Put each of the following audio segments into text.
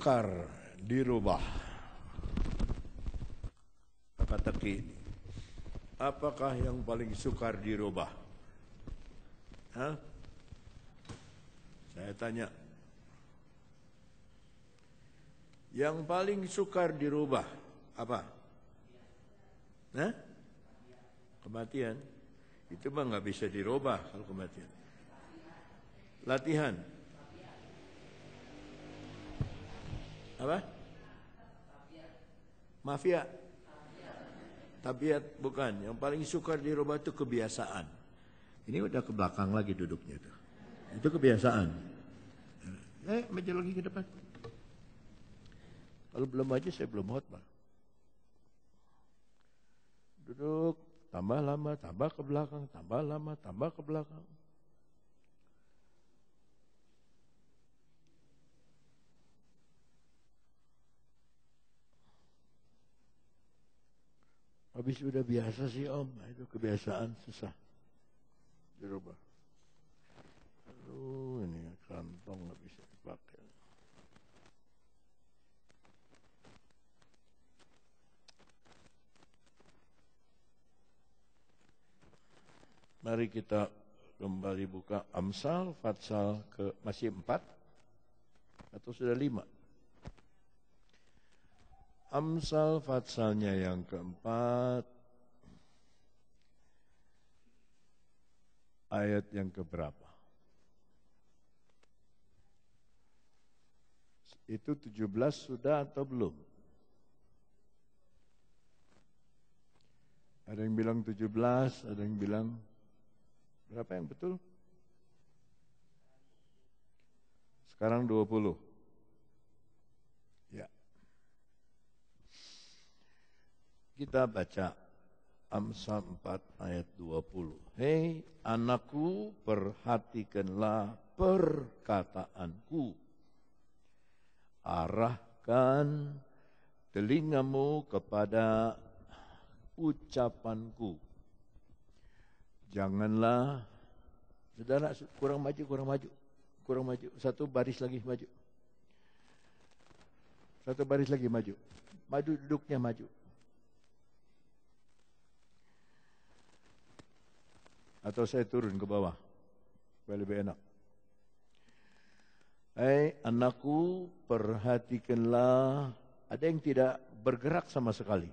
sukar dirubah. Teka-teki, apakah yang paling sukar dirubah? Hah? Saya tanya. Yang paling sukar dirubah apa? Hah? Kematian. Itu mah nggak bisa dirubah kalau kematian. Latihan. Apa? Mafia. Tabiat bukan. Yang paling sukar dirubah itu kebiasaan. Ini udah ke belakang lagi duduknya tuh. Itu kebiasaan. Maju lagi ke depan. Kalau belum maju saya belum khotbah. Duduk, tambah lama, tambah ke belakang, tambah lama, tambah ke belakang. Habis udah biasa sih Om, itu kebiasaan susah dirubah. Aduh, ini kantong nggak bisa dipakai. Mari kita kembali buka Amsal, Fatsal ke masih 4 atau sudah 5? Amsal Fatsalnya yang keempat, ayat yang keberapa? Itu 17 sudah atau belum? Ada yang bilang 17, ada yang bilang berapa yang betul? Sekarang 20. Ya. Kita baca Amsal 4 ayat 20. Hei anakku, perhatikanlah perkataanku. Arahkan telingamu kepada ucapanku. Janganlah, saudara kurang maju. Satu baris lagi maju. Satu baris lagi maju. Maju duduknya maju. Atau saya turun ke bawah, supaya lebih enak. Hai anakku, perhatikanlah. Ada yang tidak bergerak sama sekali.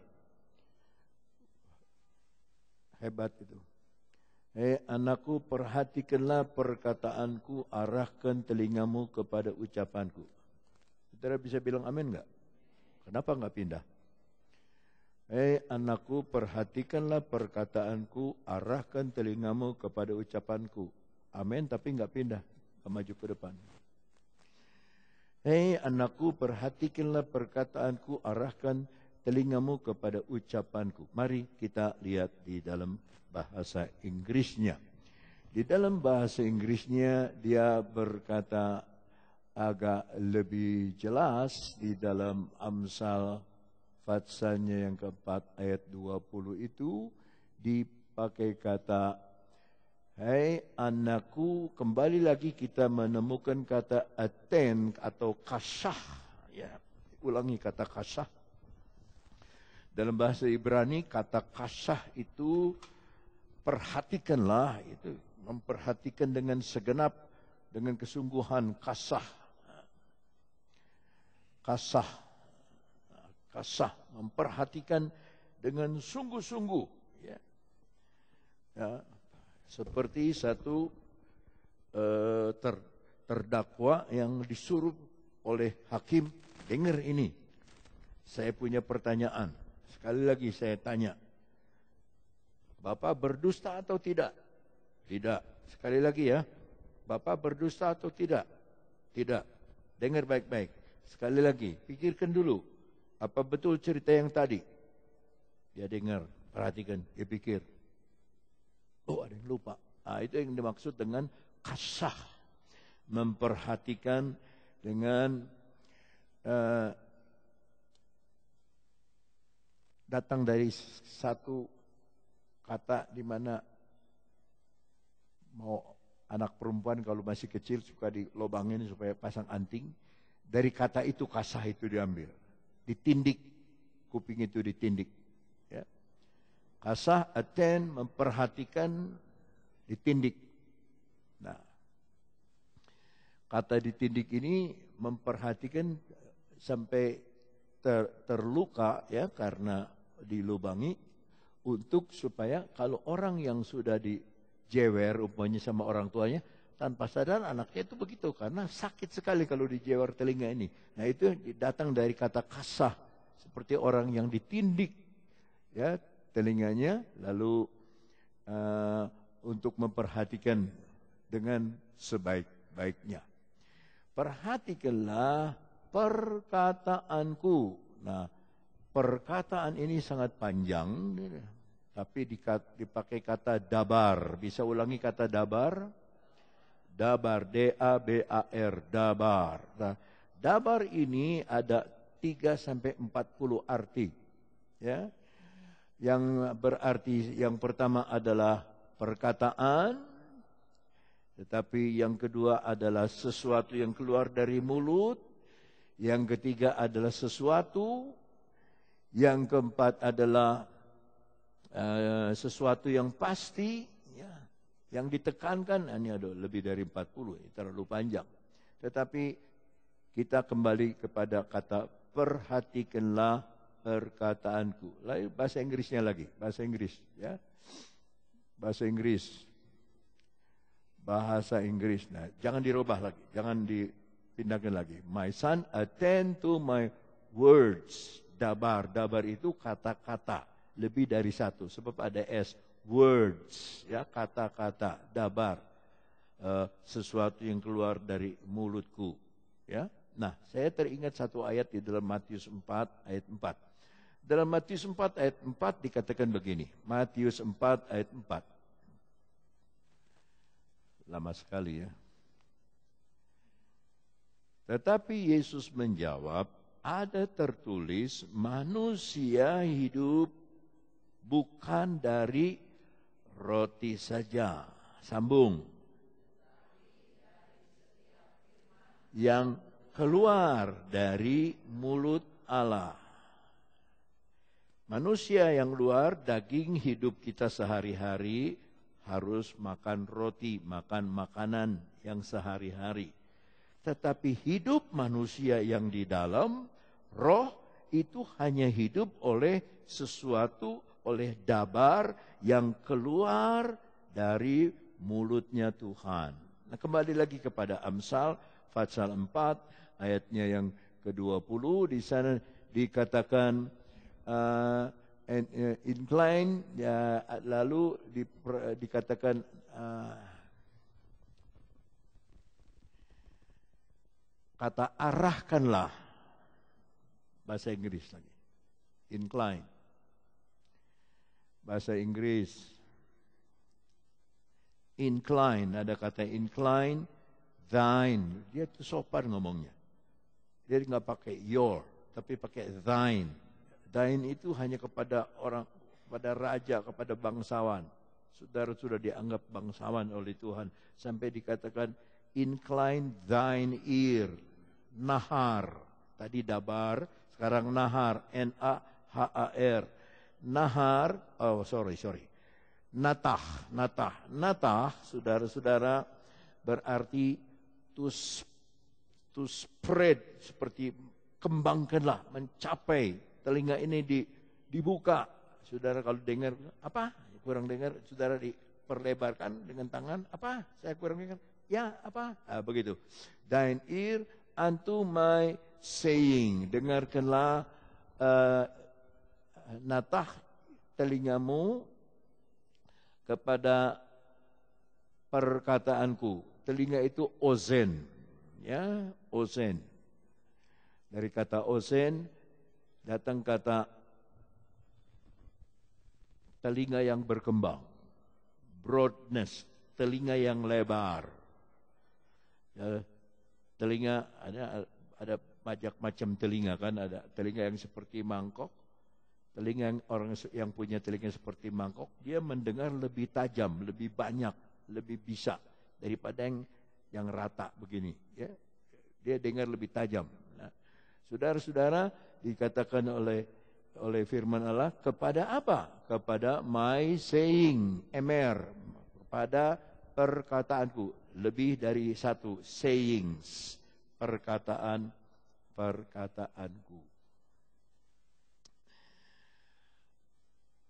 Hebat itu. Hai anakku, perhatikanlah perkataanku, arahkan telingamu kepada ucapanku. Saudara bisa bilang amin enggak? Kenapa enggak pindah? Hai anakku, perhatikanlah perkataanku, arahkan telingamu kepada ucapanku. Amin, tapi enggak pindah, maju ke depan. Hei anakku, perhatikanlah perkataanku, arahkan telingamu kepada ucapanku. Mari kita lihat di dalam bahasa Inggrisnya. Di dalam bahasa Inggrisnya dia berkata agak lebih jelas di dalam Amsal Fatsalnya yang keempat ayat 20 itu dipakai kata hai anakku, kembali lagi kita menemukan kata aten atau kasah. Ya, ulangi kata kasah. Dalam bahasa Ibrani kata kasah itu perhatikanlah, itu memperhatikan dengan segenap, dengan kesungguhan, kasah. Kasah, memperhatikan dengan sungguh-sungguh. Ya. Seperti satu terdakwa yang disuruh oleh hakim, dengar ini, saya punya pertanyaan. Sekali lagi saya tanya, Bapak berdusta atau tidak? Tidak. Sekali lagi ya, Bapak berdusta atau tidak? Tidak. Dengar baik-baik. Sekali lagi, pikirkan dulu, apa betul cerita yang tadi? Dia dengar, perhatikan, dia pikir. Oh, ada yang lupa. Itu yang dimaksud dengan kasah. Memperhatikan dengan datang dari satu kata di mana mau anak perempuan kalau masih kecil suka dilobangin supaya pasang anting. Dari kata itu kasah itu diambil. Ditindik. Kuping itu ditindik. Ya. Kasah, attend, memperhatikan, ditindik. Nah, kata ditindik ini memperhatikan sampai terluka ya karena dilubangi untuk supaya kalau orang yang sudah dijewer umpamanya sama orang tuanya tanpa sadar anaknya itu begitu karena sakit sekali kalau dijewer telinga ini. Nah itu datang dari kata kasah seperti orang yang ditindik ya telinganya lalu untuk memperhatikan dengan sebaik-baiknya. Perhatikanlah perkataanku. Nah, perkataan ini sangat panjang, tapi dipakai kata dabar. Bisa ulangi kata dabar? Dabar, D-A-B-A-R, dabar. Nah, dabar ini ada 3-40 arti. Ya. Yang berarti yang pertama adalah perkataan, tetapi yang kedua adalah sesuatu yang keluar dari mulut, yang ketiga adalah sesuatu, yang keempat adalah sesuatu yang pasti, ya, yang ditekankan, ini ada lebih dari 40, terlalu panjang. Tetapi kita kembali kepada kata perhatikanlah perkataanku. Lalu bahasa Inggrisnya lagi, bahasa Inggris, ya, bahasa Inggris. Bahasa Inggris. Nah, jangan dirubah lagi, jangan dipindahkan lagi. My son, attend to my words. Dabar, dabar itu kata-kata, lebih dari satu. Sebab ada S, words, ya kata-kata, dabar, sesuatu yang keluar dari mulutku. Ya, nah saya teringat satu ayat di dalam Matius 4 ayat 4. Dalam Matius 4 ayat 4 dikatakan begini. Matius 4 ayat 4. Lama sekali ya. Tetapi Yesus menjawab, ada tertulis manusia hidup bukan dari roti saja. Sambung. Yang keluar dari mulut Allah. Manusia yang luar, daging hidup kita sehari-hari, harus makan roti, makan makanan yang sehari-hari. Tetapi hidup manusia yang di dalam, roh itu hanya hidup oleh sesuatu, oleh dabar yang keluar dari mulutnya Tuhan. Nah kembali lagi kepada Amsal, pasal 4, ayatnya yang ke-20, di sana dikatakan, incline, ya, lalu dikatakan kata arahkanlah, bahasa Inggris lagi, incline, bahasa Inggris, incline, ada kata incline, thine, dia itu sopan ngomongnya, dia nggak pakai your, tapi pakai thine. Thine itu hanya kepada orang, kepada raja, kepada bangsawan. Saudara sudah dianggap bangsawan oleh Tuhan. Sampai dikatakan, incline thine ear. Nahar. Tadi dabar, sekarang nahar. N-A-H-A-R. Nahar, Natah. Natah, saudara-saudara, berarti to spread. Seperti kembangkanlah, mencapai. Telinga ini dibuka. Saudara kalau dengar, apa? Kurang dengar, saudara diperlebarkan dengan tangan, apa? Saya kurang dengar. Ya, apa? Begitu. Thine ear unto my saying. Dengarkanlah, natah telingamu kepada perkataanku. Telinga itu ozen. Ya, ozen. Dari kata ozen, datang kata telinga yang berkembang, broadness, telinga yang lebar. Ya, telinga ada banyak macam telinga kan, ada telinga yang seperti mangkok, telinga yang orang yang punya telinga seperti mangkok, dia mendengar lebih tajam, lebih banyak, lebih bisa daripada yang rata begini. Ya, dia dengar lebih tajam. Nah, saudara-saudara, dikatakan oleh firman Allah, kepada apa? Kepada my saying, emer, kepada perkataanku. Lebih dari satu, sayings, perkataanku.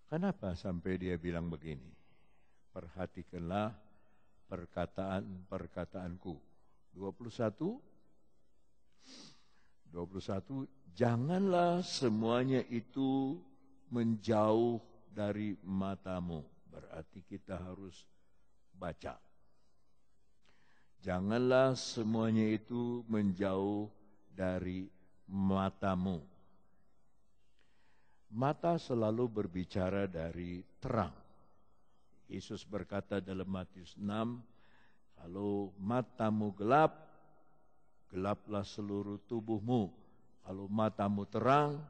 Kenapa sampai dia bilang begini? Perhatikanlah perkataanku. 21, janganlah semuanya itu menjauh dari matamu. Berarti kita harus baca. Janganlah semuanya itu menjauh dari matamu. Mata selalu berbicara dari terang. Yesus berkata dalam Matius 6, kalau matamu gelap, gelaplah seluruh tubuhmu. Kalau matamu terang,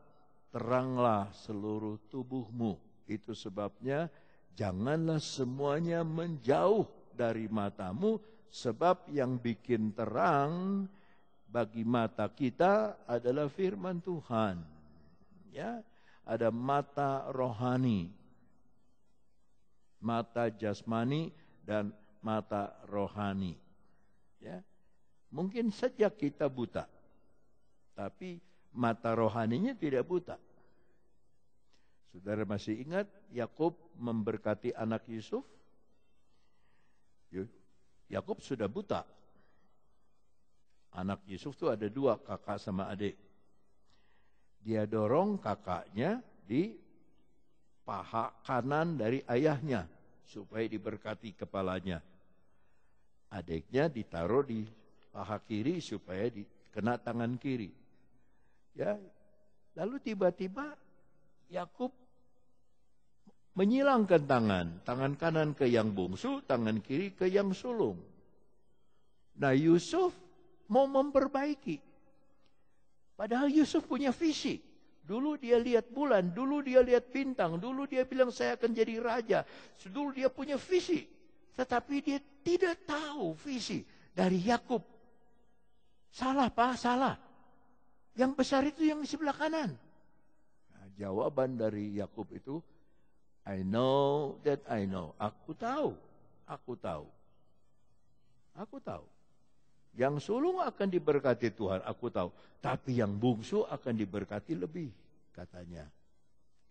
teranglah seluruh tubuhmu. Itu sebabnya janganlah semuanya menjauh dari matamu, sebab yang bikin terang bagi mata kita adalah firman Tuhan. Ya, ada mata rohani, mata jasmani dan mata rohani. Ya, mungkin saja kita buta, tapi mata rohaninya tidak buta. Saudara masih ingat Yakub memberkati anak Yusuf? Yakub sudah buta. Anak Yusuf itu ada dua, kakak sama adik. Dia dorong kakaknya di paha kanan dari ayahnya supaya diberkati kepalanya. Adiknya ditaruh di paha kiri supaya dikena tangan kiri. Ya, lalu tiba-tiba Yakub menyilangkan tangan kanan ke yang bungsu, tangan kiri ke yang sulung. Nah, Yusuf mau memperbaiki. Padahal Yusuf punya visi. Dulu dia lihat bulan, dulu dia lihat bintang, dulu dia bilang saya akan jadi raja. Dulu dia punya visi. Tetapi dia tidak tahu visi dari Yakub. Salah Pak, salah. Yang besar itu yang di sebelah kanan. Nah, jawaban dari Yakub itu, I know that I know. Aku tahu. Yang sulung akan diberkati Tuhan, aku tahu. Tapi yang bungsu akan diberkati lebih, katanya.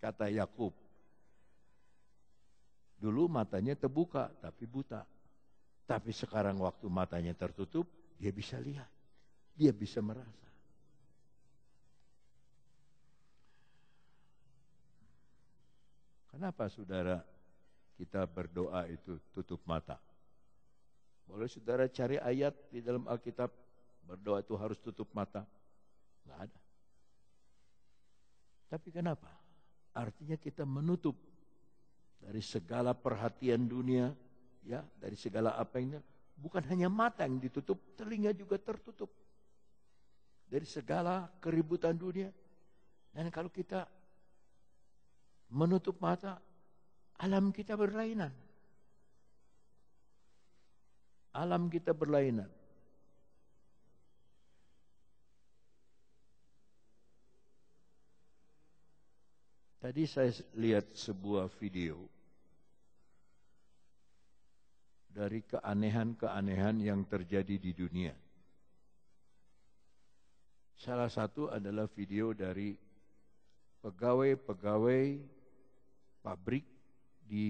Kata Yakub. Dulu matanya terbuka, tapi buta. Tapi sekarang waktu matanya tertutup, dia bisa lihat. Dia bisa merasa. Kenapa saudara kita berdoa itu tutup mata? Boleh saudara cari ayat di dalam Alkitab, berdoa itu harus tutup mata? Nggak ada. Tapi kenapa? Artinya kita menutup dari segala perhatian dunia, ya, dari segala apa yang bukan hanya mata yang ditutup, telinga juga tertutup. Dari segala keributan dunia. Dan kalau kita menutup mata, alam kita berlainan. Alam kita berlainan. Tadi saya lihat sebuah video dari keanehan-keanehan yang terjadi di dunia. Salah satu adalah video dari pegawai-pegawai pabrik di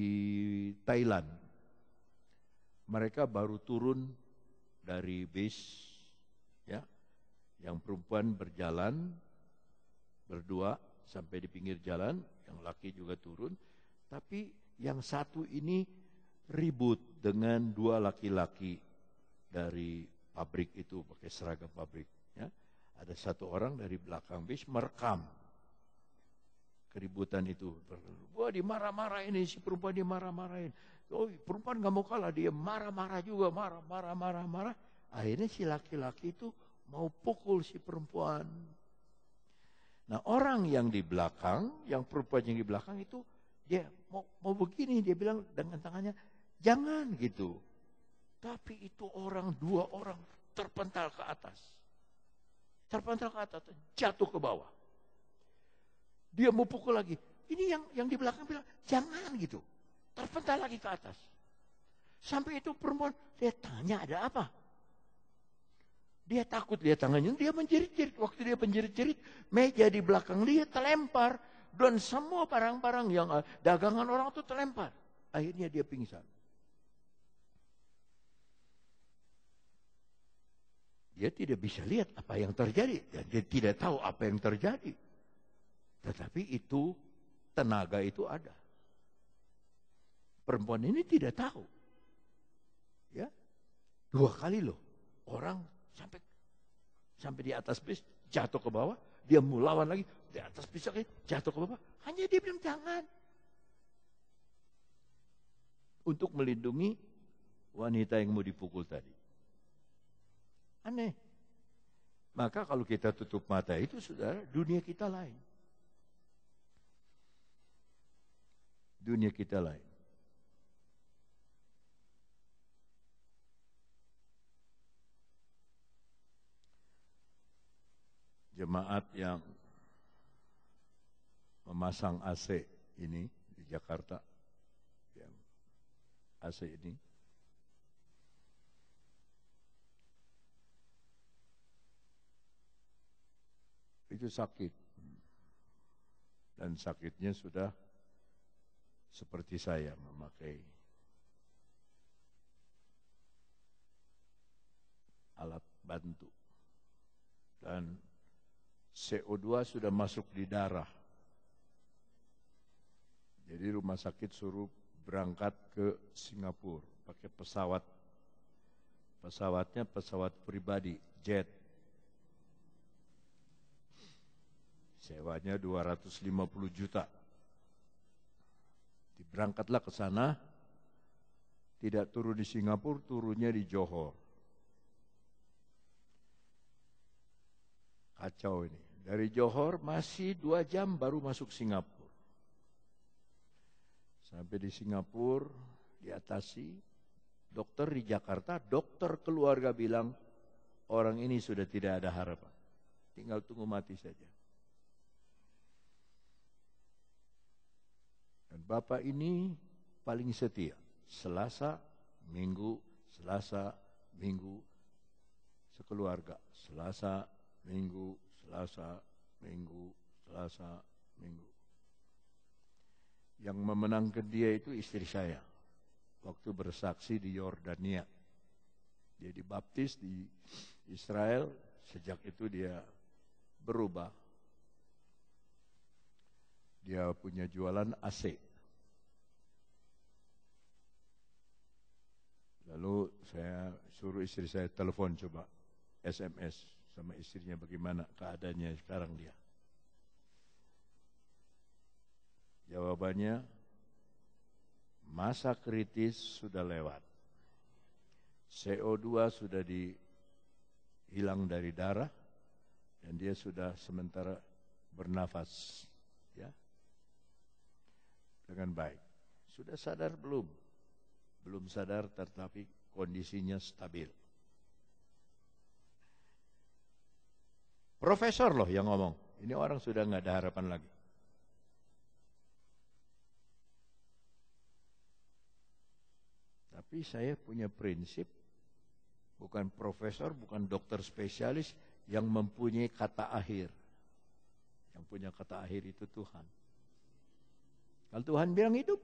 Thailand. Mereka baru turun dari bis, ya, yang perempuan berjalan berdua sampai di pinggir jalan, yang laki juga turun, tapi yang satu ini ribut dengan dua laki-laki dari pabrik itu pakai seragam pabrik. Ya. Ada satu orang dari belakang bis merekam keributan itu. Wah, dimarah-marahin, si perempuan dimarah-marahin. Oh, perempuan gak mau kalah, dia marah-marah juga, marah. Akhirnya si laki-laki itu mau pukul si perempuan. Nah, orang yang di belakang, yang perempuan yang di belakang itu, dia mau begini, dia bilang dengan tangannya, jangan gitu. Tapi itu dua orang terpental ke atas. terpental ke atas, jatuh ke bawah. Dia mau pukul lagi. Ini yang di belakang bilang, jangan gitu. Terpental lagi ke atas. Sampai itu perempuan, dia tanya ada apa? Dia takut lihat tangannya, dia menjerit-jerit. Waktu dia menjerit-jerit, meja di belakang dia terlempar. Dan semua barang-barang yang dagangan orang itu terlempar. Akhirnya dia pingsan. Dia tidak bisa lihat apa yang terjadi. Dan dia tidak tahu apa yang terjadi. Tetapi itu, tenaga itu ada. Perempuan ini tidak tahu. Ya, 2 kali loh. Orang sampai di atas bis, jatuh ke bawah. Dia mau lawan lagi, di atas bis lagi, jatuh ke bawah. Hanya dia bilang jangan. Untuk melindungi wanita yang mau dipukul tadi. Aneh. Maka kalau kita tutup mata itu, saudara, dunia kita lain. Dunia kita lain. Jemaat yang memasang AC ini di Jakarta, yang AC ini, itu sakit. Dan sakitnya sudah seperti saya memakai alat bantu. Dan CO2 sudah masuk di darah. Jadi rumah sakit suruh berangkat ke Singapura pakai pesawat. Pesawatnya pesawat pribadi, jet. Sewanya 250 juta. Berangkatlah ke sana, tidak turun di Singapura, turunnya di Johor. Kacau ini. Dari Johor masih 2 jam baru masuk Singapura. Sampai di Singapura, diatasi. Dokter di Jakarta, dokter keluarga bilang, orang ini sudah tidak ada harapan. Tinggal tunggu mati saja. Dan Bapak ini paling setia. Selasa, Minggu, sekeluarga. Selasa, Minggu. Yang memenangkan dia itu istri saya. Waktu bersaksi di Yordania. Dia dibaptis di Israel. Sejak itu dia berubah. Dia punya jualan AC. Lalu saya suruh istri saya telepon coba. SMS sama istrinya bagaimana keadaannya sekarang dia. Jawabannya, masa kritis sudah lewat. CO2 sudah hilang dari darah dan dia sudah sementara bernafas, ya, dengan baik. Sudah sadar belum? Belum sadar, tetapi kondisinya stabil. Profesor loh yang ngomong. Ini orang sudah nggak ada harapan lagi. Tapi saya punya prinsip, bukan profesor, bukan dokter spesialis yang mempunyai kata akhir. Yang punya kata akhir itu Tuhan. Kalau Tuhan bilang hidup,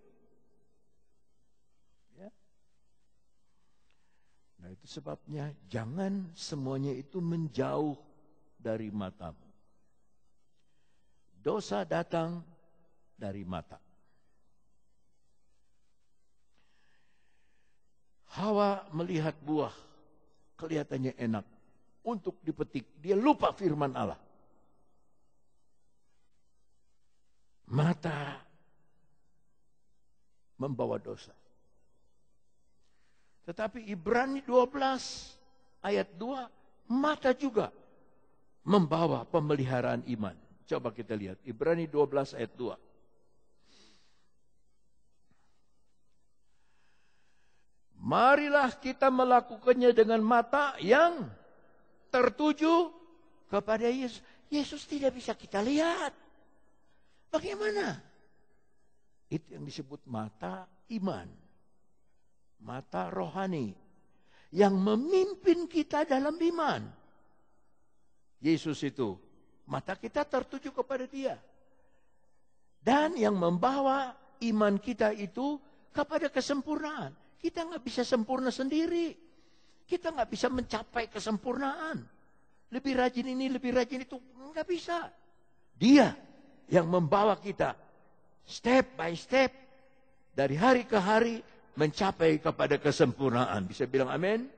ya. Nah itu sebabnya jangan semuanya itu menjauh dari matamu. Dosa datang dari mata. Hawa melihat buah, kelihatannya enak untuk dipetik. Dia lupa firman Allah. Mata membawa dosa. Tetapi Ibrani 12 ayat 2, mata juga membawa pemeliharaan iman. Coba kita lihat, Ibrani 12 ayat 2. Marilah kita melakukannya dengan mata yang tertuju kepada Yesus. Yesus tidak bisa kita lihat. Bagaimana? Itu yang disebut mata iman. Mata rohani. Yang memimpin kita dalam iman. Yesus itu. Mata kita tertuju kepada Dia. Dan yang membawa iman kita itu kepada kesempurnaan. Kita nggak bisa sempurna sendiri. Kita nggak bisa mencapai kesempurnaan. Lebih rajin ini, lebih rajin itu. Nggak bisa. Dia yang membawa kita step by step. Dari hari ke hari mencapai kepada kesempurnaan. Bisa bilang amin?